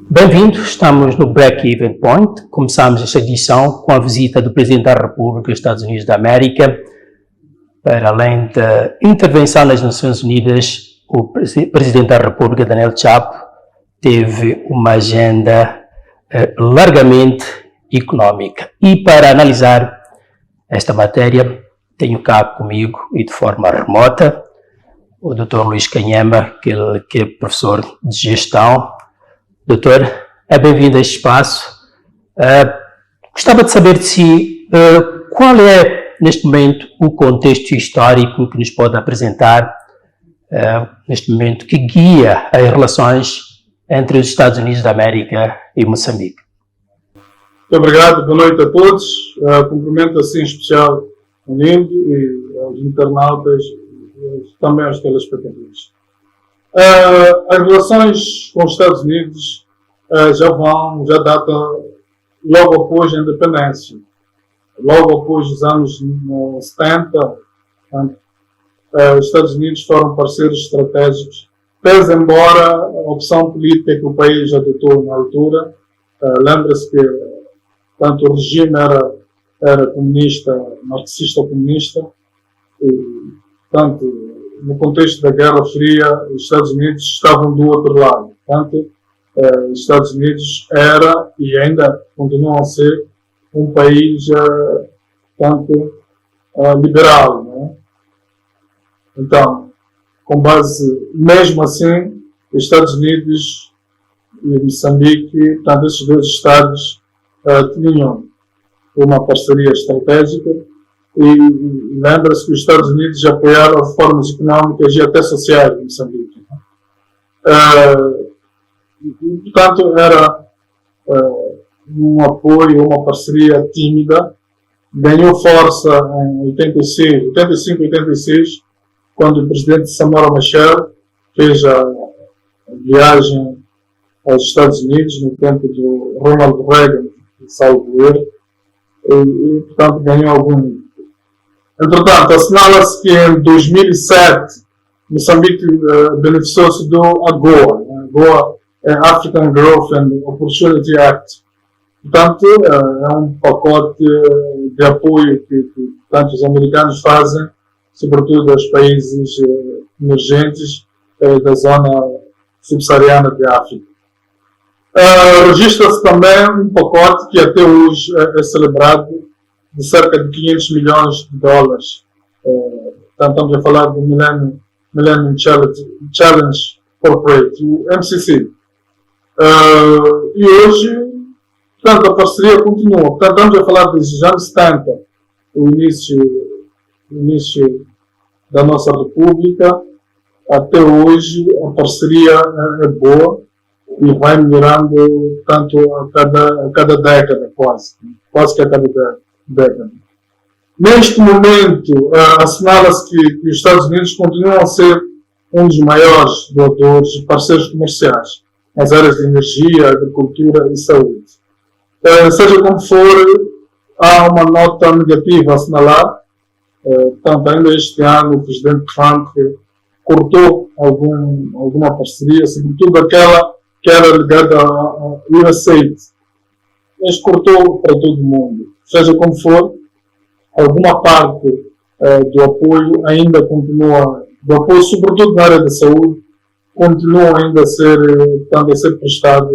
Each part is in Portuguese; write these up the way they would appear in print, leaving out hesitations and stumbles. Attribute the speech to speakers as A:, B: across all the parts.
A: Bem-vindos, estamos no Break-Even Point. Começamos esta edição com a visita do Presidente da República dos Estados Unidos da América. Para além da intervenção nas Nações Unidas, o Presidente da República, Daniel Chapo, teve uma agenda largamente econômica. E para analisar esta matéria, tenho cá comigo e de forma remota o Dr. Luís Canhema, que é professor de gestão. Doutor, é bem-vindo a este espaço. Gostava de saber de si qual é, neste momento, o contexto histórico que nos pode apresentar, neste momento, que guia as relações entre os Estados Unidos da América e Moçambique.
B: Muito obrigado, boa noite a todos. Cumprimento assim em especial ao Nildo e aos internautas e também aos telespectadores. As relações com os Estados Unidos já datam logo após a independência, logo após os anos 70, os Estados Unidos foram parceiros estratégicos, pese embora a opção política que o país adotou na altura. Lembra-se que tanto o regime era comunista, marxista-comunista, e tanto no contexto da Guerra Fria, os Estados Unidos estavam do outro lado. Portanto, os Estados Unidos era e ainda continuam a ser um país liberal, né? Então, com base, mesmo assim, os Estados Unidos e Moçambique, portanto, esses dois Estados tinham uma parceria estratégica. E lembra-se que os Estados Unidos apoiaram reformas económicas e até sociais em Moçambique. Portanto, era um apoio, uma parceria tímida. Ganhou força em 85 e 86, quando o presidente Samora Machel fez a viagem aos Estados Unidos, no tempo do Ronald Reagan, salvo erro, e, portanto, ganhou algum. Entretanto, assinala-se que em 2007 Moçambique beneficiou-se do AGOA. AGOA é African Growth and Opportunity Act. Portanto, é um pacote de apoio que portanto, os americanos fazem, sobretudo aos países emergentes da zona subsaariana de África. Registra-se também um pacote que até hoje é celebrado, de cerca de 500 milhões de dólares. Portanto, estamos a falar do Millennium Challenge Corporate, o MCC. E hoje, portanto, a parceria continua. Portanto, estamos a falar desde os anos 70, o início da nossa República, até hoje a parceria é boa e vai melhorando tanto a cada década, quase que a cada década. Neste momento, assinala-se que os Estados Unidos continuam a ser um dos maiores doadores e parceiros comerciais nas áreas de energia, agricultura e saúde. Seja como for, há uma nota negativa a assinalar. Portanto, ainda este ano o presidente Trump cortou alguma parceria, sobretudo aquela que era ligada à USAID, mas cortou para todo mundo. Seja como for, alguma parte do apoio ainda continua, do apoio sobretudo na área da saúde, continua ainda a ser prestado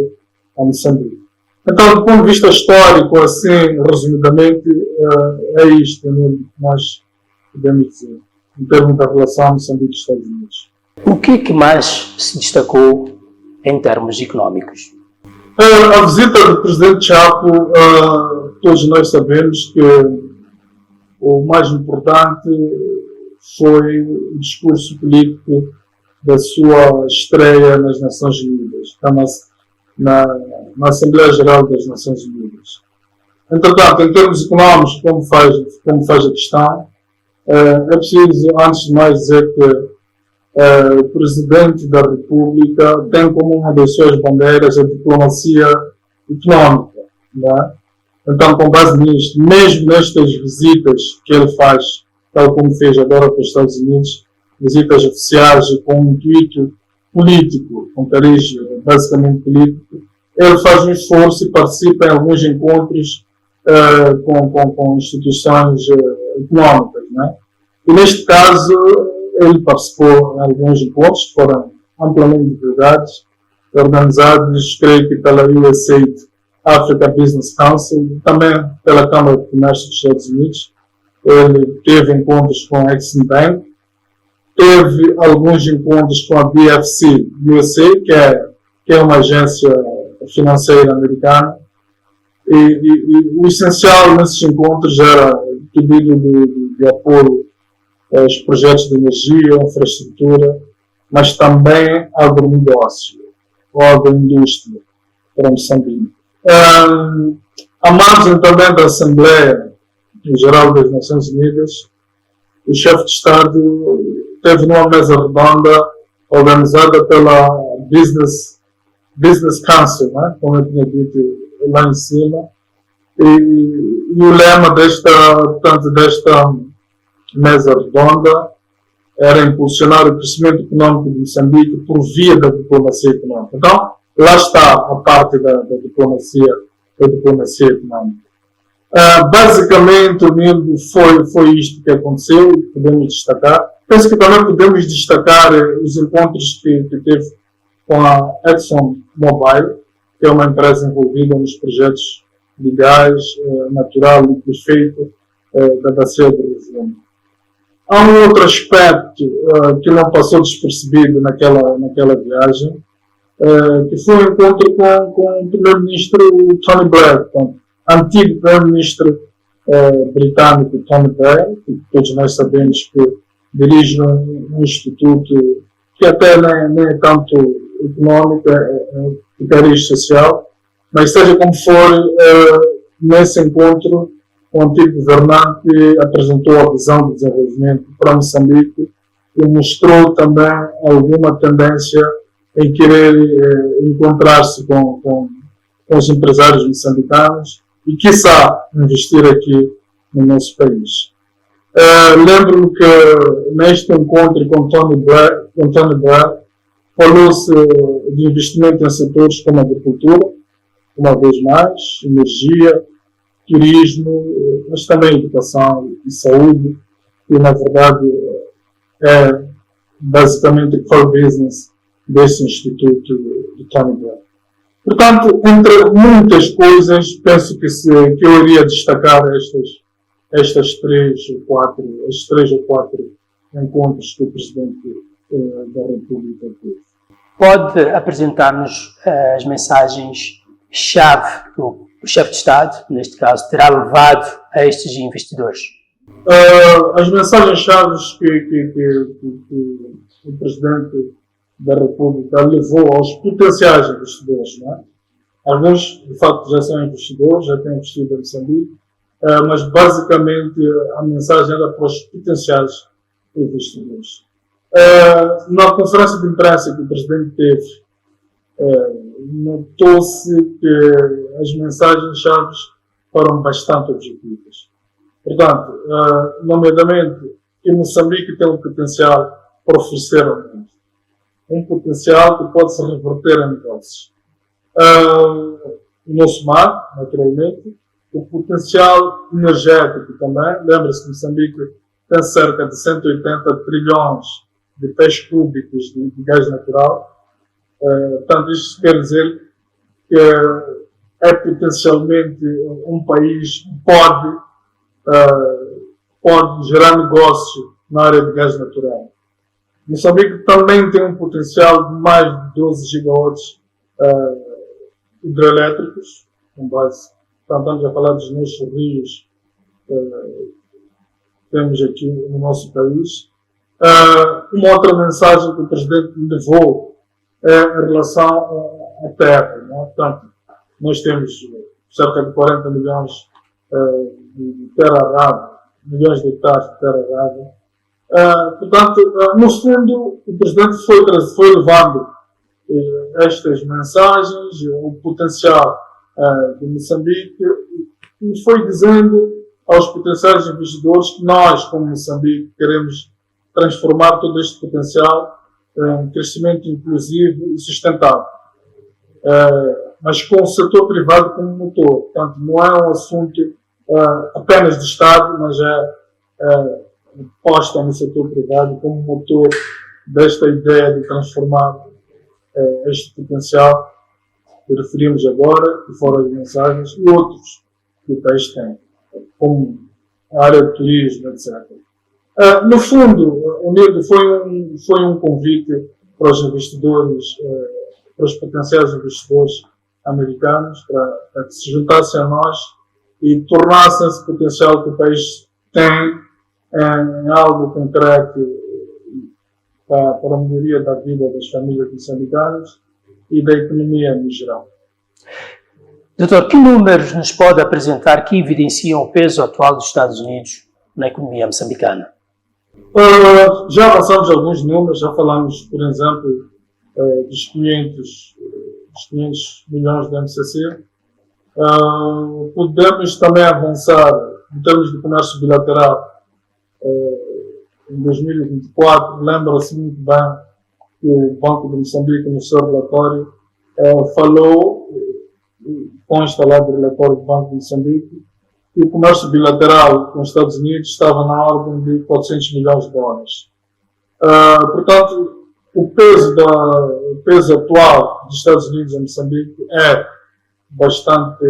B: a Moçambique. Então, do ponto de vista histórico, assim, resumidamente, é isto que nós podemos dizer, em termos da relação Moçambique e Estados Unidos.
A: O que é que mais se destacou em termos económicos?
B: A visita do presidente Chapo, todos nós sabemos que o mais importante foi o discurso político da sua estreia nas Nações Unidas, na Assembleia Geral das Nações Unidas. Entretanto, em termos económicos, como faz a questão, é preciso, antes de mais, dizer que o Presidente da República tem como uma das suas bandeiras a diplomacia económica. né? Então, com base nisto, mesmo nestas visitas que ele faz, tal como fez agora para os Estados Unidos, visitas oficiais com um intuito político, com cariz basicamente político, ele faz um esforço e participa em alguns encontros com instituições económicas, né? E neste caso, ele participou em alguns encontros que foram amplamente divulgados, organizados, creio que pela USAID, Africa Business Council, também pela Câmara de Comércio dos Estados Unidos. Ele teve encontros com a Exim Bank, teve alguns encontros com a BFC USA, que é uma agência financeira americana, e o essencial nesses encontros era o pedido de apoio aos projetos de energia, infraestrutura, mas também agronegócio, ou agroindústria, para Moçambique. A margem também da Assembleia Geral das Nações Unidas, o chefe de Estado teve numa mesa redonda organizada pela Business Council, né? Como eu tinha dito lá em cima, e o lema desta mesa redonda era impulsionar o crescimento econômico de Moçambique por via da diplomacia econômica. Então, lá está a parte da diplomacia econômica. Basicamente, foi isto que aconteceu e podemos destacar. Penso que também podemos destacar os encontros que teve com a ExxonMobil, que é uma empresa envolvida nos projetos de gás natural e perfeito da bacia do Rio. Há um outro aspecto que não passou despercebido naquela viagem, que foi um encontro com o primeiro-ministro Tony Blair, antigo primeiro-ministro britânico Tony Blair, que todos nós sabemos que dirige um instituto que até nem é tanto económico, é de cariz social, mas seja como for, nesse encontro o antigo governante apresentou a visão de desenvolvimento para Moçambique e mostrou também alguma tendência em querer encontrar-se com os empresários moçambicanos e, quiçá, investir aqui no nosso país. Lembro-me que neste encontro com Tony Blair falou-se de investimento em setores como a agricultura, uma vez mais, energia, turismo, mas também educação e saúde, e na verdade é basicamente o core business desse instituto de Tony Blair. Portanto, entre muitas coisas, penso que eu iria destacar estes três ou quatro encontros que o Presidente da República teve.
A: Pode apresentar-nos as mensagens-chave que o chefe de Estado, neste caso, terá levado a estes investidores?
B: As mensagens-chave que o Presidente da República levou aos potenciais investidores, não é? Alguns, de facto, já são investidores, já têm investido em Moçambique, mas basicamente a mensagem era para os potenciais investidores. Na conferência de imprensa que o Presidente teve, notou-se que as mensagens-chave foram bastante objetivas. Portanto, nomeadamente, que Moçambique tem um potencial para oferecer ao mundo. Um potencial que pode se reverter em negócios. O nosso mar, naturalmente, o potencial energético também. Lembra-se que Moçambique tem cerca de 180 trilhões de pés cúbicos de gás natural. Portanto, isto quer dizer que é potencialmente um país que pode gerar negócio na área de gás natural. Moçambique também tem um potencial de mais de 12 gigawatts hidrelétricos, com base, estamos a falar dos nossos rios que temos aqui no nosso país. Uma outra mensagem que o Presidente levou é em relação à terra. Não é? Portanto, nós temos cerca de 40 milhões de terra arada, milhões de hectares de terra arada. Portanto, no fundo, o Presidente foi levando estas mensagens, o potencial de Moçambique e foi dizendo aos potenciais investidores que nós, como Moçambique, queremos transformar todo este potencial em crescimento inclusivo e sustentável. Mas com o setor privado como motor. Portanto, não é um assunto apenas do Estado, mas é posta no setor privado como motor desta ideia de transformar este potencial que referimos agora, que foram as mensagens, e outros que o país tem, como a área de turismo, etc. No fundo, o NIRD foi um convite para os investidores, para os potenciais investidores americanos, para que se juntassem a nós e tornassem esse potencial que o país tem em algo concreto para a melhoria da vida das famílias moçambicanas e da economia no geral.
A: Doutor, que números nos pode apresentar que evidenciam o peso atual dos Estados Unidos na economia moçambicana?
B: Já avançamos alguns números, já falamos, por exemplo, dos 500 milhões do MCC. Podemos também avançar em termos de comércio bilateral. Em 2024, lembra-se muito bem que o Banco de Moçambique, no seu relatório, falou, consta lá do relatório do Banco de Moçambique, que o comércio bilateral com os Estados Unidos estava na ordem de 400 milhões de dólares. Portanto, o peso atual dos Estados Unidos em Moçambique é bastante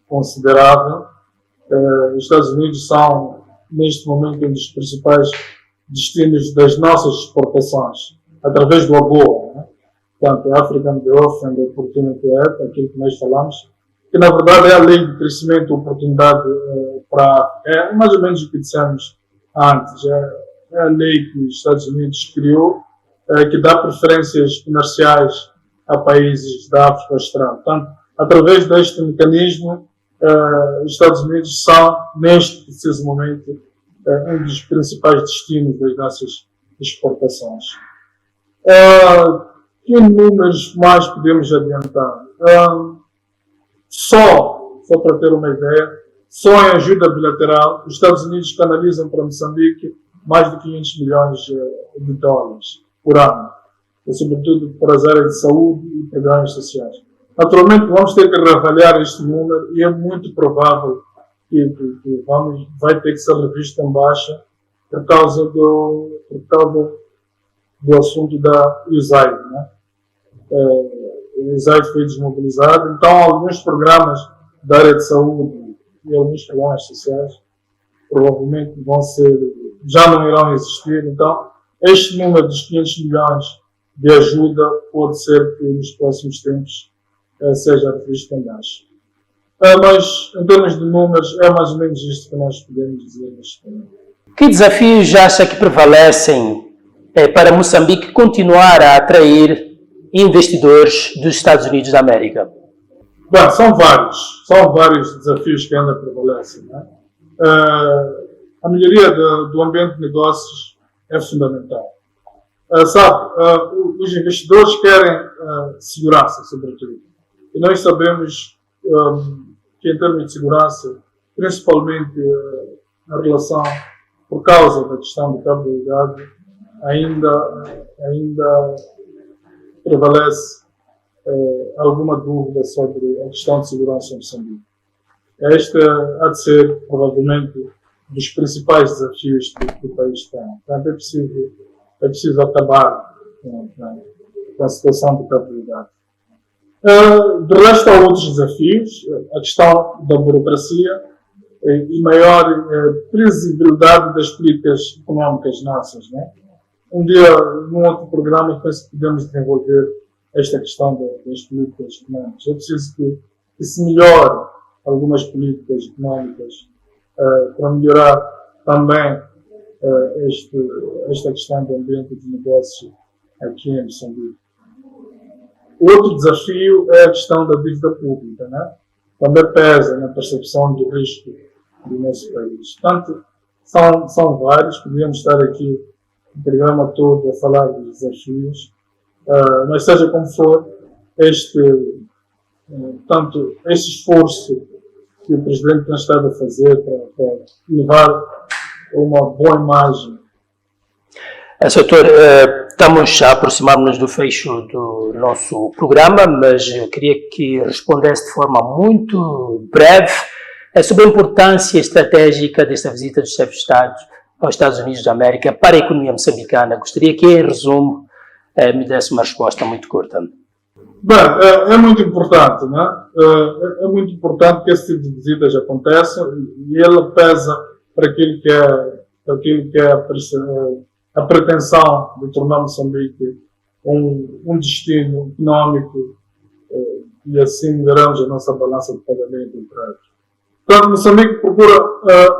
B: considerável. Os Estados Unidos são, neste momento, um dos principais destinos das nossas exportações, através do AGOA, né? Portanto, African Development Opportunity Act, aquilo que nós falamos, que na verdade é a lei de crescimento e oportunidade é mais ou menos o que dissemos antes, é a lei que os Estados Unidos criou, que dá preferências comerciais a países da África Austral. Portanto, através deste mecanismo, os Estados Unidos são, neste preciso momento, um dos principais destinos das nossas exportações. Que números mais podemos adiantar? Só para ter uma ideia, só em ajuda bilateral, os Estados Unidos canalizam para Moçambique mais de 500 milhões de dólares por ano, e sobretudo para as áreas de saúde e programas sociais. Naturalmente, vamos ter que reavaliar este número e é muito provável que vai ter que ser revisto em baixa por causa do assunto da USAID, né? O USAID foi desmobilizado, então alguns programas da área de saúde e alguns programas sociais provavelmente já não irão existir. Então, este número dos 500 milhões de ajuda pode ser que nos próximos tempos seja revisto em baixo. Mas, em termos de números, é mais ou menos isto que nós podemos dizer neste momento.
A: Que desafios acha que prevalecem para Moçambique continuar a atrair investidores dos Estados Unidos da América?
B: Bem, são vários desafios que ainda prevalecem, né? A melhoria do ambiente de negócios é fundamental. Os investidores querem segurança, sobretudo. E nós sabemos que, em termos de segurança, principalmente na relação, por causa da questão da credibilidade, ainda prevalece alguma dúvida sobre a questão de segurança em Moçambique. Este há de ser, provavelmente, dos principais desafios que o país tem. Portanto, é preciso acabar com a situação de credibilidade. De resto, há outros desafios, a questão da burocracia e maior previsibilidade das políticas económicas nossas, né? Um dia, num outro programa, penso que podemos desenvolver esta questão das políticas económicas. É preciso que se melhore algumas políticas económicas para melhorar também esta questão do ambiente de negócio aqui em Moçambique. Outro desafio é a questão da dívida pública, né? Também pesa na percepção do risco do nosso país. Portanto, são vários, podíamos estar aqui o programa todo a falar dos desafios, mas seja como for, este Portanto, esse esforço que o Presidente tem estado a fazer para levar uma boa imagem.
A: Doutor, estamos a aproximar-nos do fecho do nosso programa, mas eu queria que respondesse de forma muito breve sobre a importância estratégica desta visita dos chefes de Estado aos Estados Unidos da América para a economia moçambicana. Gostaria que, em resumo, me desse uma resposta muito curta.
B: Bem, é muito importante, né? É muito importante que esse tipo de visitas aconteçam e ele pesa para aquilo que é a pretensão de tornar Moçambique um destino económico e assim melhoramos a nossa balança de pagamento entre eles. Portanto, Moçambique procura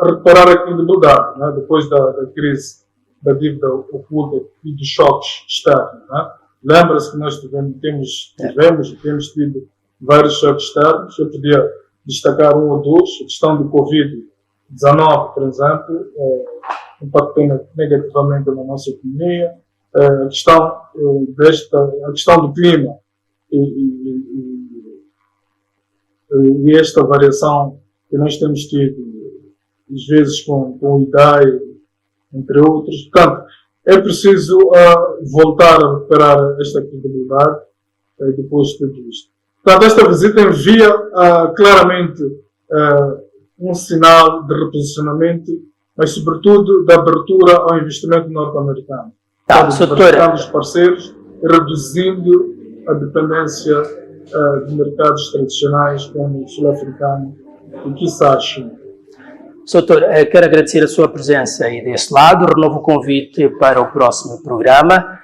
B: recuperar a credibilidade, né? Depois da crise da dívida oculta e dos choques externos, né? Lembra-se que nós temos tido vários choques externos. Eu podia destacar um ou dois. A questão do Covid-19, por exemplo, impactou negativamente na nossa economia. A questão do clima e esta variação que nós temos tido, às vezes com o IDAI, entre outros. Portanto, é preciso voltar a recuperar esta credibilidade depois de tudo isto. Portanto, esta visita envia claramente um sinal de reposicionamento, mas sobretudo de abertura ao investimento norte-americano. Diversificando os parceiros e reduzindo a dependência de mercados tradicionais como o sul-africano e quiçá a China.
A: Doutor, quero agradecer a sua presença aí deste lado, renovo o convite para o próximo programa.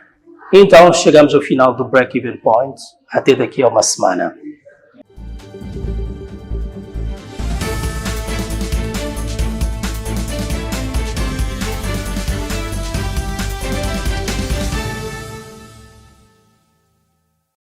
A: Então, chegamos ao final do Break-Even Point. Até daqui a uma semana.